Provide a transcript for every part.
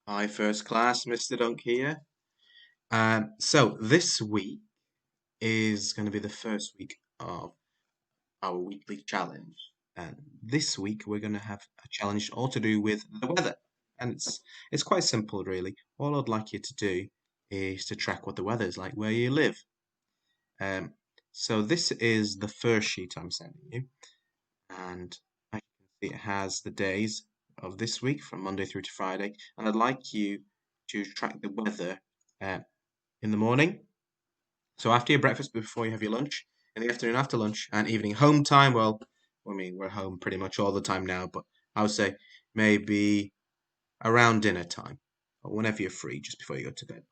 Hi, first class, Mr. Dunk here. So this week is going to be the first week of our weekly challenge. And this week we're going to have a challenge all to do with the weather. And it's quite simple, really. All I'd like you to do is to track what the weather is like where you live. Um, so this is the first sheet I'm sending you, and I can see it has the days of this week from Monday through to Friday, and I'd like you to track the weather uh, in the morning. So after your breakfast, before you have your lunch, in the afternoon after lunch, and evening home time. Well, I mean, we're home pretty much all the time now, but I would say maybe around dinner time, or whenever you're free, just before you go to bed.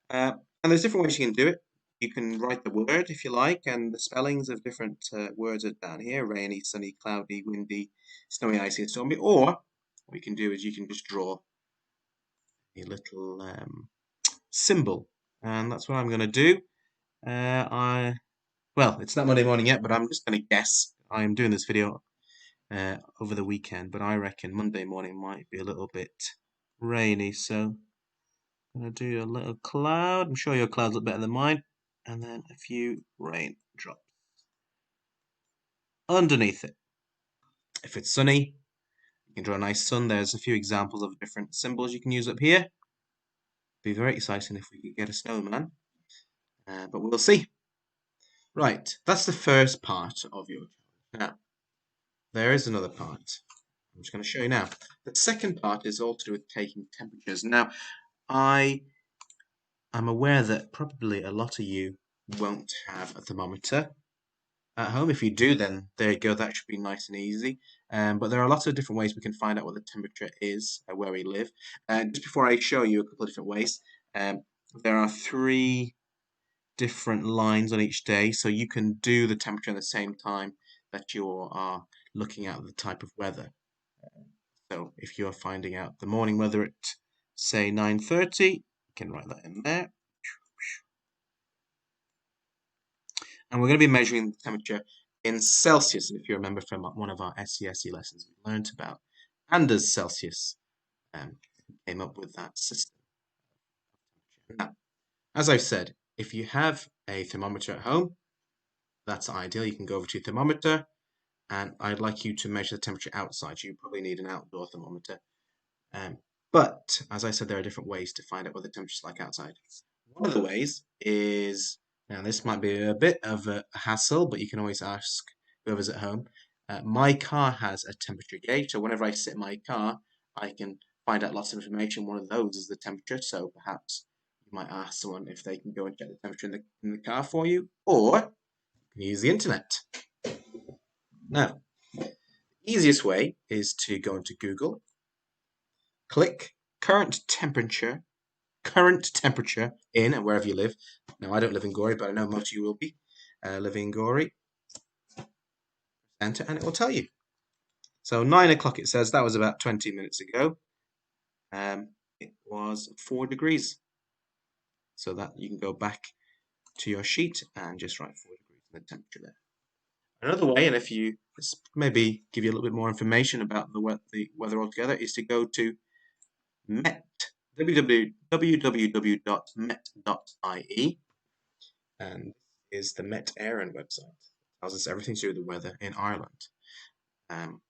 And there's different ways you can do it. You can write the word if you like, and the spellings of different words are down here: rainy, sunny, cloudy, windy, snowy, icy, and stormy. Or what you can do is you can just draw a little symbol, and that's what I'm going to do. I Well, it's not Monday morning yet, but I'm just going to guess. I'm doing this video over the weekend, but I reckon Monday morning might be a little bit rainy, so I'm going to do a little cloud. I'm sure your clouds look better than mine, and then a few raindrops underneath it. If it's sunny, you can draw a nice sun. There's a few examples of different symbols you can use up here. Be very exciting if we could get a snowman, but we'll see. Right, that's the first part of your challenge. Now, there is another part. I'm just going to show you now. The second part is all to do with taking temperatures. Now, I am aware that probably a lot of you won't have a thermometer at home. If you do, then there you go. That should be nice and easy. But there are lots of different ways we can find out what the temperature is where we live. Just before I show you a couple of different ways, um, there are three different lines on each day, so you can do the temperature at the same time that you are looking at the type of weather. So if you're finding out the morning weather at, say, 9:30, you can write that in there. And we're going to be measuring the temperature in Celsius. And if you remember from one of our SCSE lessons, we learned about Anders Celsius came up with that system. Now, as I've said, if you have a thermometer at home, that's ideal. You can go over to your thermometer, and I'd like you to measure the temperature outside. You probably need an outdoor thermometer. But as I said, there are different ways to find out what the temperature's like outside. One of the ways is, now this might be a bit of a hassle, but you can always ask whoever's at home. My car has a temperature gauge, so whenever I sit in my car, I can find out lots of information. One of those is the temperature, so perhaps you might ask someone if they can go and check the temperature in the car for you, or you can use the internet. Now, the easiest way is to go into Google, click current temperature in and wherever you live. Now, I don't live in Gorey, but I know most of you will be living in Gorey. Enter, and it will tell you. So 9 o'clock, it says that was about 20 minutes ago. It was 4 degrees. So that you can go back to your sheet and just write 4 degrees in the temperature there. Another way, and if you maybe give you a little bit more information about the weather altogether, is to go to Met, www.met.ie, and is the Met Éireann website. It tells us everything to do with the weather in Ireland. Um,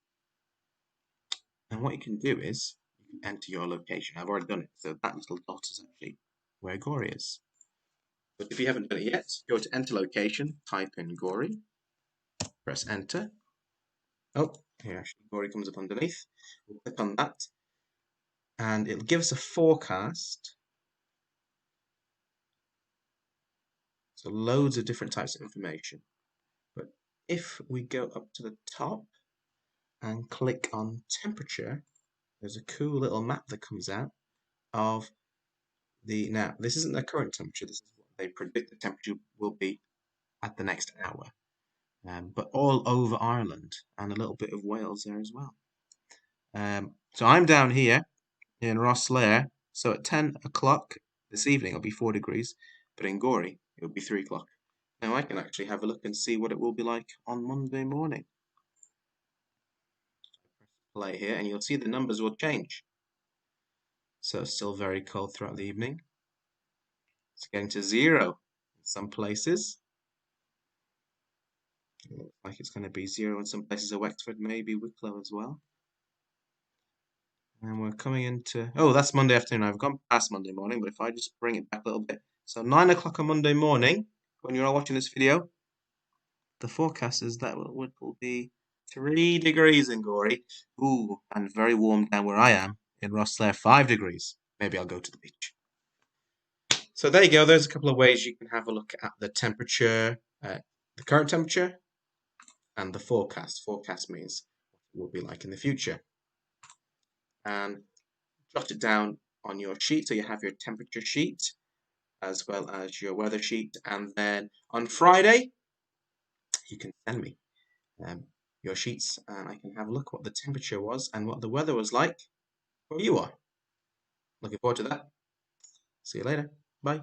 and what you can do is you can enter your location. I've already done it, so that little dot is actually where Gorey is. But if you haven't done it yet, go to enter location, type in Gorey, press enter. Oh, here actually Gorey comes up underneath. We'll click on that, and it'll give us a forecast. So loads of different types of information. But if we go up to the top and click on temperature, there's a cool little map that comes out of now this isn't the current temperature, this is what they predict the temperature will be at the next hour. But all over Ireland and a little bit of Wales there as well. So I'm down here in Rosslare, so at 10 o'clock this evening it'll be 4 degrees, but in Gorey it'll be 3 o'clock. Now I can actually have a look and see what it will be like on Monday morning. Play here and you'll see the numbers will change. So still very cold throughout the evening. It's getting to 0 in some places. It looks like it's going to be 0 in some places of Wexford, maybe Wicklow as well. And we're coming into... Oh, that's Monday afternoon. I've gone past Monday morning, but if I just bring it back a little bit. So 9 o'clock on Monday morning, when you're all watching this video, the forecast is that it will be 3 degrees in Gorey. Ooh, and very warm down where I am in Rosslare, 5 degrees. Maybe I'll go to the beach. So there you go. There's a couple of ways you can have a look at the temperature, the current temperature, and the forecast. Forecast means what it will be like in the future. And jot it down on your sheet so you have your temperature sheet as well as your weather sheet. And then on Friday, you can send me your sheets and I can have a look what the temperature was and what the weather was like where you are. Looking forward to that. See you later. Bye.